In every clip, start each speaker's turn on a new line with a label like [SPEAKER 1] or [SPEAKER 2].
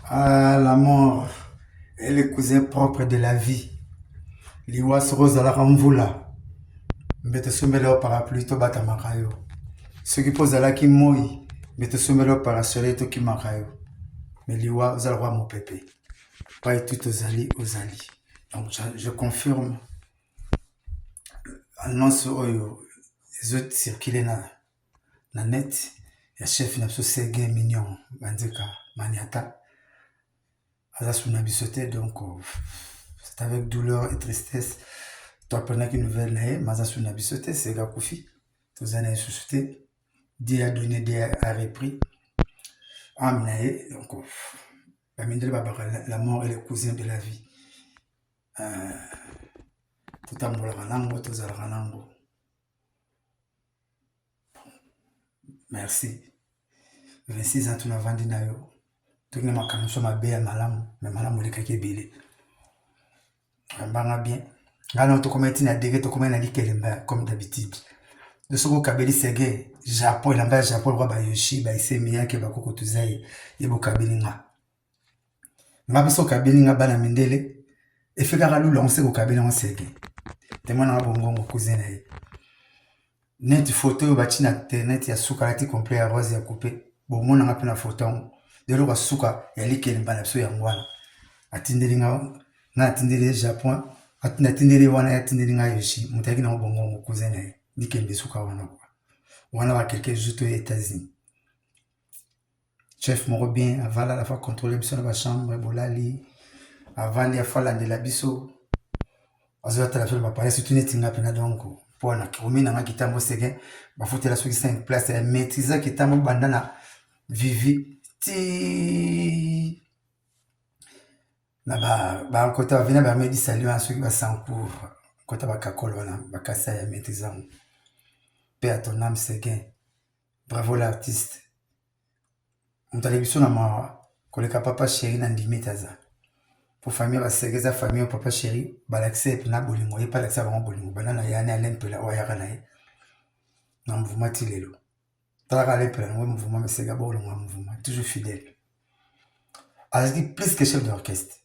[SPEAKER 1] Ah, la mort est le cousin propre de la vie. Liwas rose à la ramvula. Mbete sombele au parapluie to bata makayo. Ce qui pose à la ki moi. Mbete sombele au parasole to ki makayo. Mais liwa aux roi mon pépé. Pas et tout aux ali aux ali. Donc je confirme. Annonce oyo. Les autres circulent na net. Ya chef na Sergei Mignon. Bandeka Maniata. Azasuna bisoté donc. C'est avec douleur et tristesse. Tu apprenais qu'une nouvelle naïe, Mazasuna bisoté, c'est Gakoufi. Tous années suscité. Dieu a donné, Dieu a repris. Amnaïe, donc, la mort est le cousin de la vie. Tout à l'heure, tout à l'heure. Merci. 26 ans, tu n'as vendu na yo. Tu n'as pas quand ma bé à malam, mais malam ou les kake bélé. Banga bien. Gana to comment na dege to comment na dikelemba comme d'habitude. De ce que Kabeli Sege, Japon, il a Japon, roi Bayoshi, Baïse Miyake, Bakoko Tuzaï, Yebo Kabeli nga. Nga biso Kabeli nga bana mindele, et fait garalou lancé au Kabeli en Sege. Témoin na bongo mon cousin naï. Net photo bati na internet ya suka lati complet ya rose ya coupé. Bon mon nga pena photo. De lo suka ya likeli mbana biso ya ngwana. Atindeli nga na atindeli Japon, atindeli wana atindeli nga Yoshi, mutaki na bongo mon cousin naï. Nikembe suka wana kwa. On a quelqu'un juste aux États-Unis. Chef moro bien, avant la fois contrôler biso na ba chambre, bolali, avant il a fallu de la biso. Azo ta la fait ba parler surtout netinga pena donc pour na komi na kitambo sege, ba foutre la soki 5 place et maîtriser kitambo bandana vivi ti na ba côté va venir ba me di salut en soki ba sans cours. Côté ba kakolo na ba kasa ya maîtriser. Paix à ton âme sege. Bravo l'artiste. Mutalebiso na mawa koleka papa chéri na limite aza pour famille basegeza famille papa chéri balakse na bolingo ye palaksa bango bolingo banana yana alempela oyaka na ye na mouvement tilelo talaka alempela na mouvement mesega bolingo mouvement toujours fidèle azaki plus que chef d'orchestre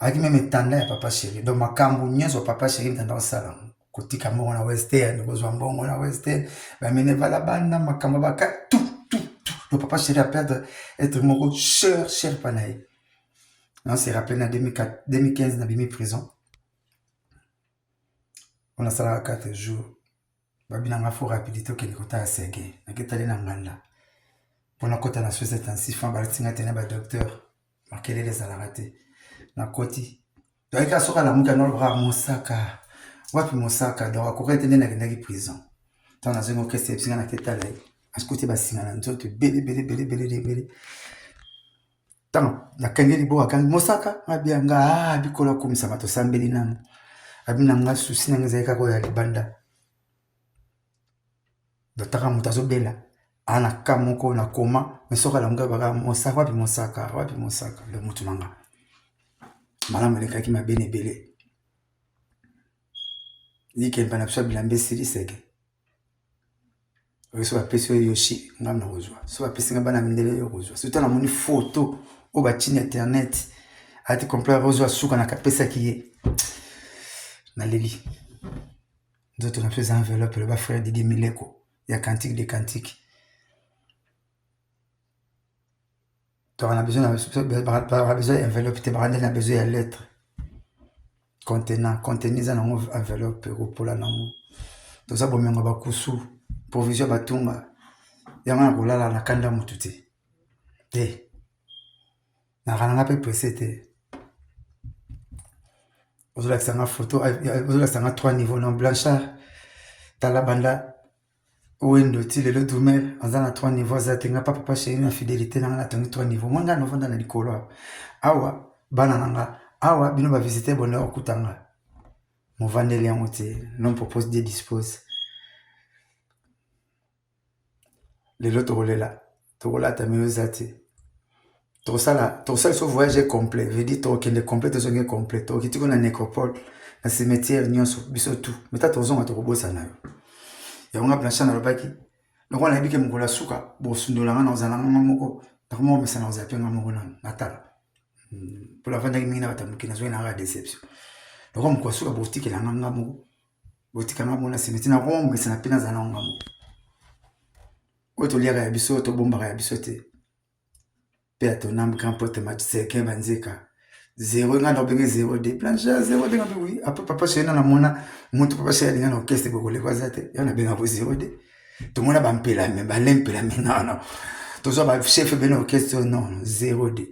[SPEAKER 1] azaki même étendard ya papa chéri donc makambo nyonso papa chéri mtanda osala kotika mbongo na western kozwa mbongo na western bamene vala bana makambo baka tout. Le papa chéri à perdre, être mon cher panaï. On s'est rappelé en 2015 dans la prison. On a salé 4 jours. Babina m'a fait rapidité que les côtés à Sergei. On a allé dans Nganda. Pour la côte à la société en 6 fois, on a tenu un docteur. Marqué les salaratés. Na koti. Donc, il y a sur la mouka dans le bras, mon sac. Wapi mon sac. Donc, à courir, il y a une prison. Tant dans une orchestre, il y a un kétalé. Asikuti basingana nzoto bele tant na kangeli bo akangi mosaka abianga bikola komisa mato sambeli nanu abina nga susi na ngezeka ko ya libanda dotaka mutazo bela ana kamoko na koma mesoka la mga baka wapi mosaka le mutu nanga malamu lekaki mabene bele nike mpana pso bilambe siri sege so apesi Yoshi ngam na kozwa so apesi ngaba na mindele yo kozwa surtout na moni photo o ba chine internet ati complet kozwa suka na kapesa kiye na leli nzoto na pesa enveloppe le ba frère Didier Mileko ya cantique des cantiques tu as besoin d'enveloppe te barande na besoin ya lettre contenant za na enveloppe pour la namo to za bomenga ba kusu provision batunga yanga na kolala na kanda mutu te na kananga pe pressé te ozolakisa nga photo ozolakisa nga 3 niveaux non blanchard tala banda wendo ti lelo dumel aza na 3 niveaux azate nga papa chéri na fidélité nanga na tongi 3 niveaux mwanga novanda na likolo awa bana nanga awa bino ba visiter bonheur okutanga movandeli yango te non propose Dieu dispose lelo tokola ta mieux te tosala so voyage complet veut dire tokende complet tozonge complet tokiti ko na nécropole na cimetière nyonso biso tout meta tozonga tokobosa na yo yango blancha na lobaki lokwa na bike mukola suka bosundola nga na ozana nga moko nakoma omesa na ozape nga moko na natala pour la vendre mingi na batamuki na zo na déception donc on quoi sur la boutique la ngamo boutique ngamo na simiti na rombe c'est na pina za ngamo oto liaka ya biso to bomba ya biso te pe atonam grand pote matise ke banzeka 0 ngana obenge 0 de planche 0 de ngabe oui après papa chena na mona mutu papa chena na orchestre bokole kwa zate yana benga bo 0 de to mona bampela me balempela me non to zo ba chef beno orchestre non 0 de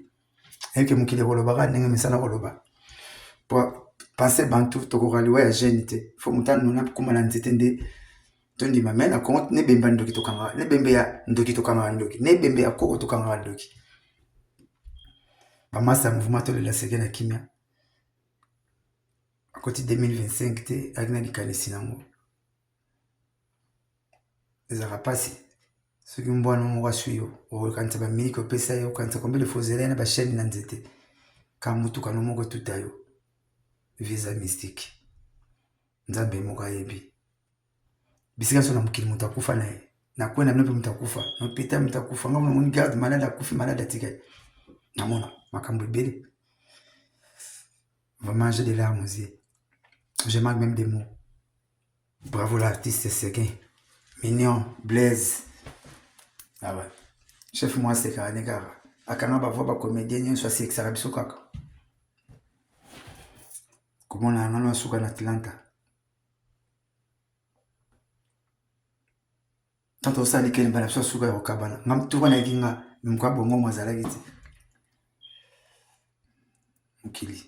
[SPEAKER 1] et que mukile koloba ndenge misana koloba pour penser bantu to ko raliwa ya jeune faut mutana na kuma na nzete nde tondi mamela compte ne bemba ndoki to kanga ne bembe ya ndoki to kanga ndoki ne bembe ya koko to kanga ndoki bamasa mouvement to la segena kimia à côté 2025 te agna likanisi nango ezaka pasi soki mbwana mo washuyo o kanta ba miko pesa yo kanta kombele fozela na ba chaîne na nzete ka mutu kano moko tutayo visa mystique nzambe moko ayebi bisika so na mukili mutu akufa naye na kwenda mnepe mutu akufa no pita mutu akufa ngamo moni garde malade akufi malade atika namona makambo ebele vraiment j'ai des larmes aux yeux je manque même des mots bravo l'artiste Seguin mignon Blaise ah ouais chef moi c'est Karanegara akanga ba voix ba comédien nyo so c'est biso kaka comment na ngano suka na Atlanta tanto sali kele bana so suka yo kabana ngam tuko na kinga mkwa bongo mwazala giti mukili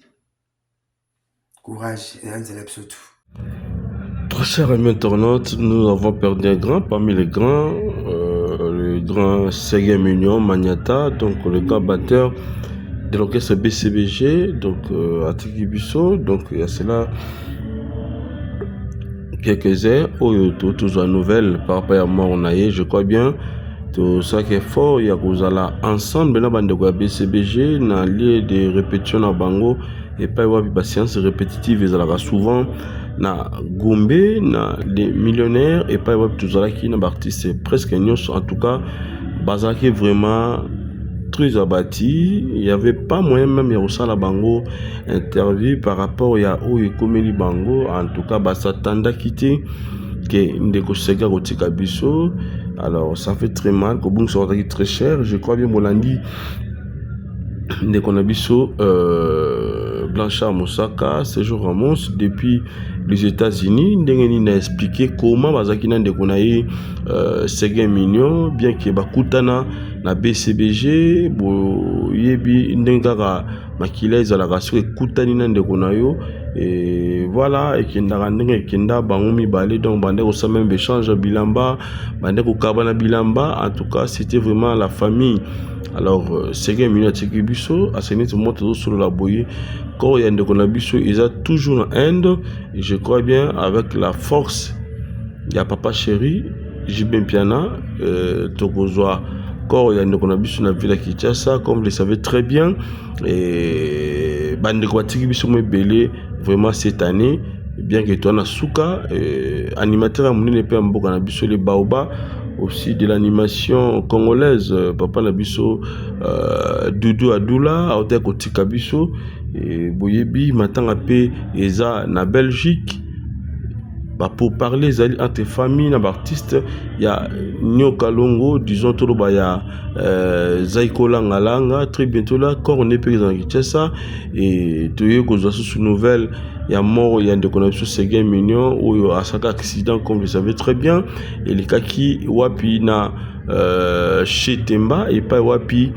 [SPEAKER 1] courage et un zèle surtout.
[SPEAKER 2] Très chers amis internautes, nous avons perdu un grand parmi les grands, le grand Seguin Mignon Magnata, donc le grand batteur de l'orchestre BCBG, donc à Tikibiso, donc il y a cela quelques heures, toujours nouvelle par rapport à mort je crois bien. Tout ça qui est fort, il y a Kozala ensemble, na bande de BCBG, na lieu de répétition na bango, et pas y séance répétitive, ils ont souvent na Gombe, na les millionnaires, et pas y tout ça qui na artiste presque en tout cas, Bazaki vraiment très abattu, il y avait pas moyen même y la bango interview par rapport à où il commet bango, en tout cas, ça tanda quitté que ndeko sega kotika biso. Alors ça fait très mal, Kobung sera très cher, je crois bien Molandi ndeko na biso Blanchard Moussaka séjour Ramos depuis les États-Unis. Ndengeni n'a expliqué comment bazaki na ndeko na ye Seguin Mignon bien que bakutana na BCBG bo yebi ndengaka makila ezalaka sur kutani na ndeko na yo et voilà et kenda ndenge kenda bango mibale donc bande ko même échange bilamba bande ko kabana bilamba en tout cas c'était vraiment la famille. Alors Seguin Mignon Tikibiso a séné tout monde sur la boye quand il y a ndeko na biso ils a toujours en Inde et je crois bien avec la force il y a papa chéri Jibin Piana Tokozwa quand il y a ndeko na biso na ville Kinshasa comme vous le savez très bien et bande ko Tikibiso me belé vraiment cette année bien que toi na suka animateur à monene pe mboka na biso les baoba aussi de l'animation congolaise papa na biso Doudou Adoula auteur kotika biso et boyebi matanga pe eza na Belgique pour parler entre familles na artistes il y a Nyoka Longo disons tout il y a Zaikola Ngalanga très bientôt là quand on est payé dans Kinshasa et tu es cause sous nouvelle il y a mort il y a des connexions Seguin Mignon ou à chaque accident comme vous savez très bien et les kaki wapi na chez Temba et pas wapi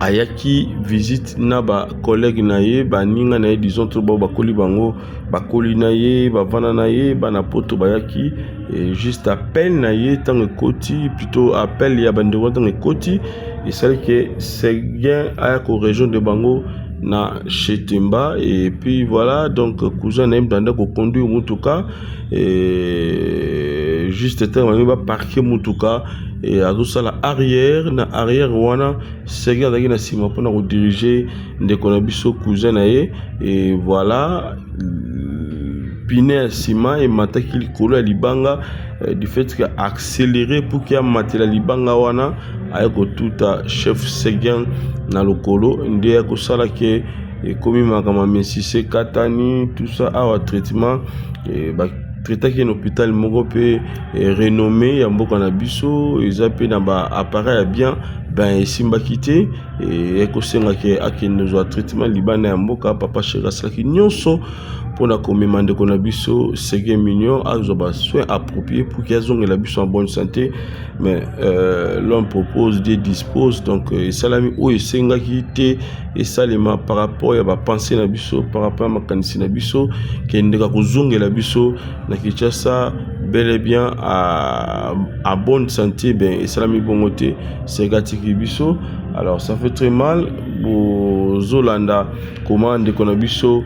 [SPEAKER 2] ayaki visite na ba collègue na ye ba ninga na ye disons to ba koli bango ba koli na ye ba vana na ye ba na poto bayaki et juste appel na ye tant koti plutôt appel ya bandeko tant koti et celle que Seguin aya ko région de Bango na Chetemba et puis voilà donc cousin na mtanda ko conduire mutuka et juste temps va parquer mutuka et à tout ça la arrière na arrière wana Seguin na na sima pour na diriger ndeko na biso cousin na ye et voilà Piné Sima et Mataki Likolo à Libanga du fait que accélérer pour qu'il y a Matela Libanga wana ayeko tuta chef Seguin na lokolo nde ya kosala ke komi makama mesise katani tout ça awa traitement traitaki na hôpital moko pe renommé ya mboka na biso eza pe na ba appareil ya bien ben esimbaki te ekosengaki akende kozwa traitement libanda ya mboka papa chéri asalaki nyonso mpona komema ndeko na biso Seguin Mignon azwa ba soins appropriés pour qu'il azongela biso en bonne santé mais l'homme propose Dieu dispose donc esalami oyo esengaki te esalema par rapport ya bapense na biso par rapport ya makanisi na biso kendeka kozongela biso na Kinshasa bel et bien à bonne santé ben esalami bongo te segatiki biso. Alors ça fait très mal bozolanda comment ndeko na biso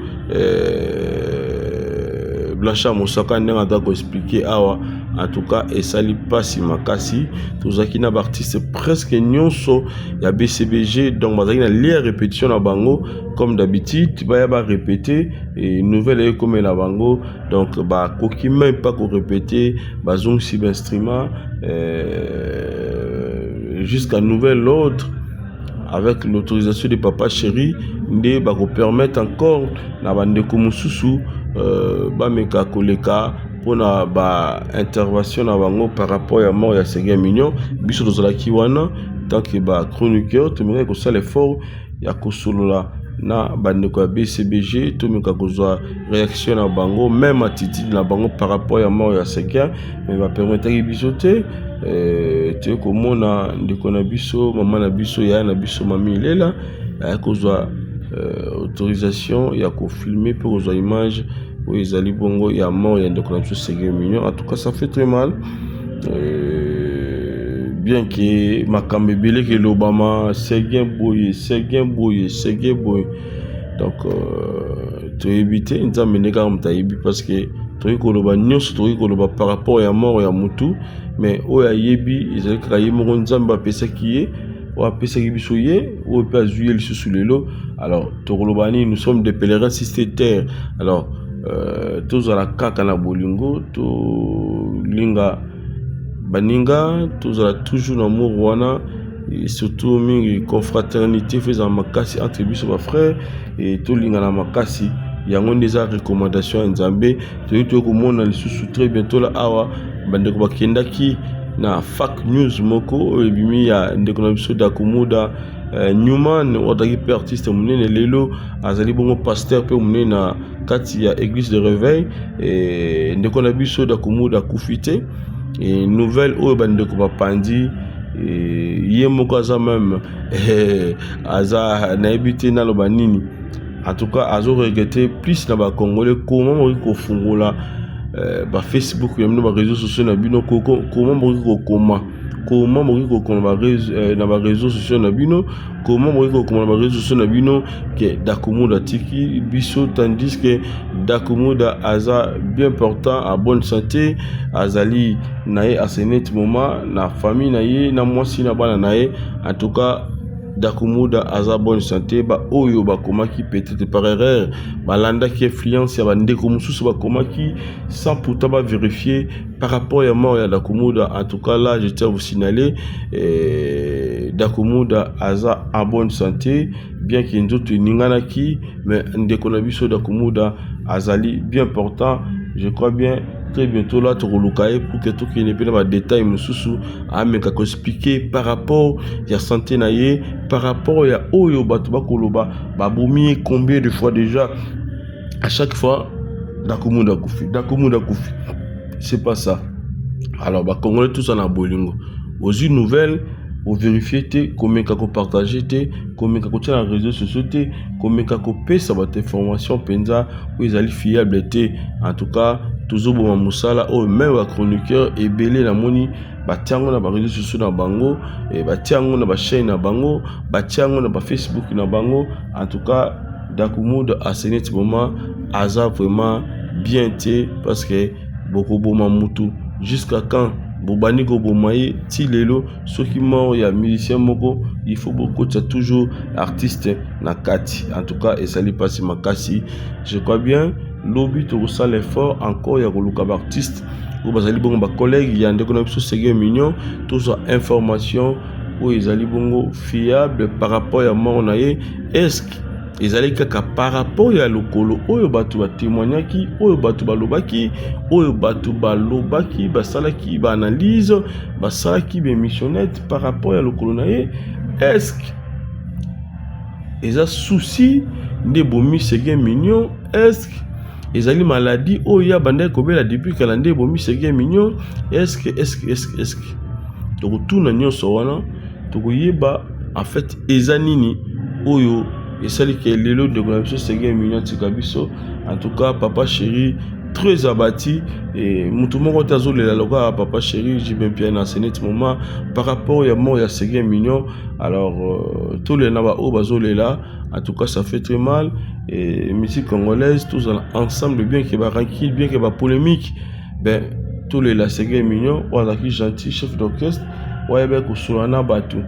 [SPEAKER 2] Blanchard Mosaka ndenge atako expliquer awa en tout cas esali pasi makasi tozaki na artiste presque nyonso ya BCBG donc bazaki na lia répétition na bango comme d'habitude baya ba répéter et nouvelle est comme na bango donc ba koki même pas ko répéter bazong sib instrument jusqu'à nouvel ordre avec l'autorisation de papa chéri nde ba ko permettre encore na bandeko mususu ba meka koleka pona ba intervention na bango par rapport à mort ya Seguin Mignon biso tozalaki wana tant que ba chroniqueur tomeka ko sala effort ya kosolola na bandeko ya BCBG tomeka kozwa réaction na bango même attitude na bango par rapport à mort ya Seguin mais ba permettre biso te te komona ndeko na biso mama na biso ya na biso mami lela ya kozwa autorisation ya ko filmer pour kozwa image où ils allaient bongo ya mort ya ndeko na biso Seguin Mignon. En tout cas ça fait très mal bien que makambe belé que l'Obama Seguin boye donc to éviter nzambe neka mtayibi parce que toyi koloba nyonso toyi koloba par rapport ya mort ya mutu mais oya yebi ezali kaka ye moko nzambe apesaki ye ou apesaki biso ye ou pe azuye lisusu lelo. Alors tokolobani nous sommes des pèlerins sur terre. Alors tozala kaka na bolingo to linga baninga tozala toujours na amour wana et surtout mingi confraternité faisant makasi entre biso ba frères et to linga na makasi yango ndeza recommandation ya Nzambe to komona lisusu très bientôt la awa bandeko bakendaki na fake news moko ebimi ya ndeko na biso Dakumuda Newman otaki pe artiste munene lelo azali bongo pasteur pe munene na kati ya église de réveil et ndeko na biso Dakumuda kufite et nouvelle oyo bandeko bapandi ye moko aza même aza naebite na loba nini en tout cas azo regretter plus na ba congolais comment moki kofungola ba Facebook ya mino ba réseaux sociaux na bino comment moki kokoma comment moki kokoma na ba réseaux sociaux na bino comment moki kokoma na ba réseaux sociaux na bino que Dakumuda tiki biso tandis que Dakumuda aza bien portant à bonne santé azali nae à ce net moment na famille nae na mwasi na bana nae en tout cas Dakumuda aza bonne santé ba oyo ba komaki peut-être par erreur balanda qui influence ya bandeko mususu ba komaki sans pourtant ba vérifier par rapport à mort ya Dakumuda. En tout cas là je tiens à vous signaler Dakumuda aza en bonne santé bien qu'il nzoto ninganaki mais ndeko na biso Dakumuda azali bien portant je crois bien. Très bientôt là tu reloukaye pour que tout qui n'est pas détail mususu ameka ko expliquer par rapport ya santé naye par rapport ya oyo batu bakoloba babomi combien de fois déjà à chaque fois Dakumuda kufi c'est pas ça. Alors ba congolais tout ça na bolingo aux une nouvelle au vérifier te combien kako partager te combien kako tia na réseaux sociaux te combien kako pesa ba information penza où ils allaient fiable te. En tout cas toujours bon musala au même wa chroniqueur et belé na moni batiango na ba réseaux sociaux na bango et batiango na ba chaîne na bango batiango na ba Facebook na bango. En tout cas Dakumuda à ce moment aza vraiment bien te parce que beaucoup boma mutu jusqu'à quand bobani ko bomaye ti lelo soki mort ya musicien moko il faut beaucoup toujours artiste na kati. En tout cas et sali passe makasi je crois bien lobby to ça l'effort encore ya koluka ba artiste ou bazali bongo ba collègue ya ndeko na biso Seguin Mignon tout ça information oyo ezali bongo fiable par rapport ya mort na ye. Est-ce que ezali kaka par rapport ya lokolo oyo bato batémoignaki, oyo bato balobaki, oyo bato balobaki, basalaki baanalyse, basalaki bémissionnette par rapport ya lokolo na ye? Est-ce que eza souci nde bomi Séguin Mignon? Est-ce que ezali maladie oyo ya banda kobela depuis kala nde bomi Séguin Mignon? Est-ce que tokotuna nyonso wana tokoyeba en fait eza nini oyo esali ke lelo de la biso Séguin Mignon tika biso. En tout cas papa chéri très abattu et mutu moko tazolela loka papa chéri j'ai bien bien enseigné ce moment par rapport ya mort ya Séguin Mignon. Alors tous les naba o bazolela, en tout cas ça fait très mal. Et musique congolaise tous ensemble, bien que ba tranquille, bien que ba polémique, ben tous les la Séguin Mignon ou azaki gentil chef d'orchestre ouais ben ko solana batu.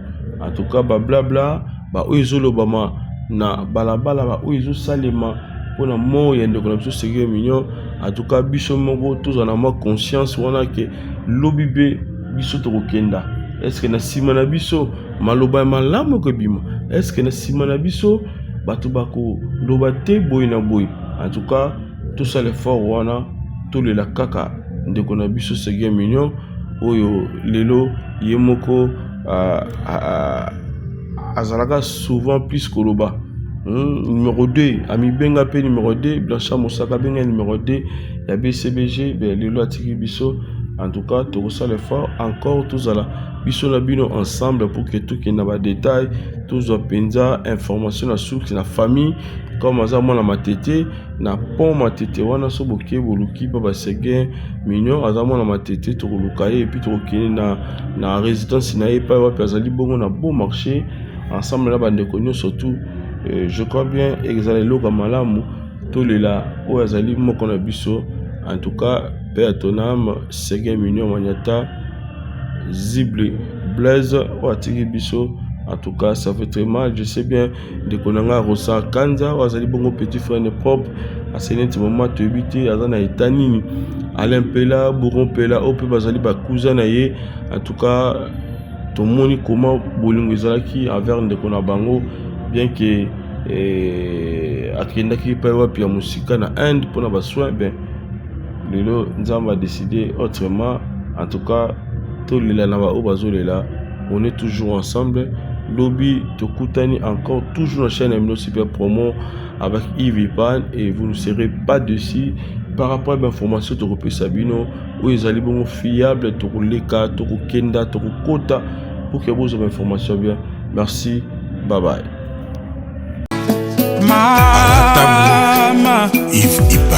[SPEAKER 2] En tout cas ba blabla ba oizolo bama na balabala ba oizo salema pour la mort ya ndeko na biso Séguin Mignon. En tout cas biso moko tous en avoir conscience wana ke lobibe biso to kokenda. Est-ce que na sima na biso maloba malamu ko bima? Est-ce que na sima na biso bato bako loba te boy na boy? En tout cas tout ça l'effort wana tout le la kaka ndeko na biso Séguin Mignon oyo lelo yemoko azalaka souvent plus koloba. Numéro 2, Ami Benga P numéro 2, Blanchard Moussaka Benga numéro 2, ya BCBG, Lelo Atiki Biso. En tout cas, tout ça l'effort, encore tous à la Biso na bino ensemble pour que tout qui n'a pas de détails, tous à penza, information à source, la famille, comme azama na matete, na pont matete, wana so boke, boluki, papa Séguin Mignon, azama na matete, tout lukaye, et puis tout kine na résidence na pas wa pazali bongo na bon marché, ensemble là, bande connu surtout. Je crois bien exalelo kamalamu tous les là où azali moko na biso. En tout cas paix à ton âme Séguin Mignon Maniata Zible Blaise ou atiki biso. En tout cas ça fait très mal. Je sais bien de konanga Rosa Kanza ou azali bongo petit frère ne propre à ce moment te habiter azana etanini Alain Pela Bourron Pela au peu bazali ba cousin na ye. En tout cas tout moni comment bolingo ezalaki envers ndeko na bango, bien que akendaki pa wapi ya musika na Inde pour na ba soin. Ben lelo nzamba a décidé autrement. En tout cas tout le la ba obazolela, on est toujours ensemble. Lobby tokutani encore toujours la chaîne MNO Super Promo avec Yves Pan, et vous ne serez pas dessus par rapport à l'information de Repé Sabino où ils allaient bon fiable toko leka toko kenda toko kota pour que vous ayez information bien. Merci, bye bye.
[SPEAKER 3] Mama, Yves Ipa.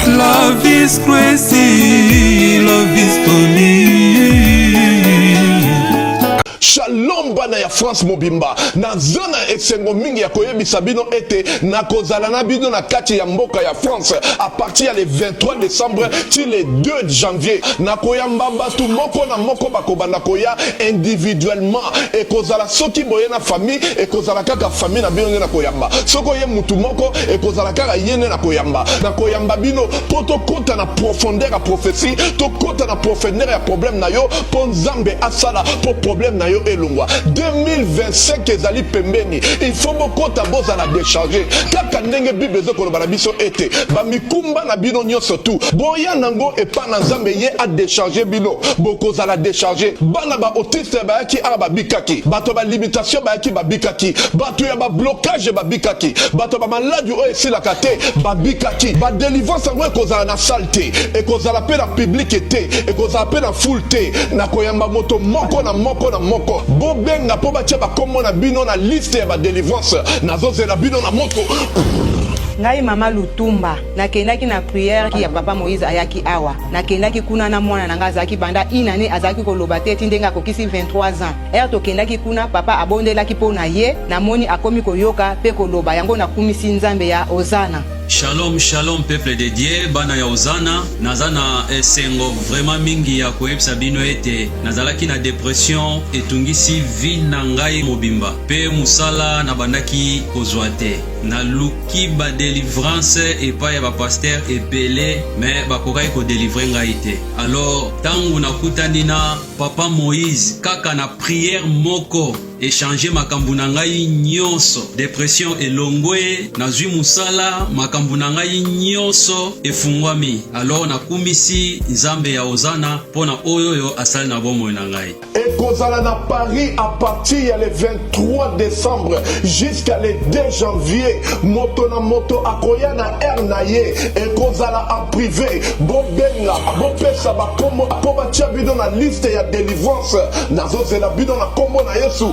[SPEAKER 3] Love is crazy, love is funny.
[SPEAKER 4] Shalom bana ya France Mobimba na zona esengo mingi ya koyebisa bino ete na kozala na bino na kati ya mboka ya France à partir le 23 décembre ti le 2 janvier na koyamba batu moko na moko bakobanda koya individuellement e kozala soki boye na famille e kozala kaka famille na bino na koyamba soko ye mutu moko e kozala kaka yene na koyamba bino poto kota na profondeur ya prophétie to kota na profondeur ya problème na yo po nzambe asala po problème na yo elongwa 2025 ezali pembeni. Il faut bokota boza na décharger kaka ndenge bible ezokoloba na biso ete bamikumba na bino nyonso tu boya nango epa na nzambe ye a décharger bino bokozala décharger. Bana ba autiste bayaki a babikaki, bato ba limitation bayaki babikaki, bato ya ba blocage babikaki, bato ba maladi oyo esilaka te babikaki, ba délivrance yango ekozala na salle te, ekozala pe na public te, ekozala pe na foule te, na koyamba moto moko na moko na moko bobenga po batia bakombo na bino na liste ya ba délivrance nazozela bino na moto.
[SPEAKER 5] Ngai mama Lutumba nakendaki na prière ki ya papa Moïse ayaki awa nakendaki kuna na mwana nanga azaki banda inane azaki koloba te tindenga kokisi 23 ans tokendaki kuna papa abondelaki po na ye namoni akomi koyoka pe koloba yango na kumisi nzambe ya Ozana.
[SPEAKER 6] Shalom, shalom, peuple de Dieu, bana ya Ozana, nazana esengo vraiment mingi ya koyebisa bino ete nazalaki na dépression etungisi vie na ngai mobimba pe musala na bandaki kozwa te naluki ba délivrance epai ya ba pasteur ebele mais bakokai ko délivrer ngai te. Alors tangu nakutani na papa Moïse kaka na prière moko échanger makambo na ngai nyonso dépression elongwe nazwi musala makambo na ngai nyonso efungwami. Alors nakumbisi nzambe ya Ozana pona oyo asali na bomoi na ngai.
[SPEAKER 4] Ekozala na Paris à partir le 23 décembre jusqu'à le 2 janvier. Moto na moto akoya na air na ye. Ekozala en privé. Bobenga bopesa bakombo po batia bido na liste ya délivrance. Nazozela bido na kombo na Yesu.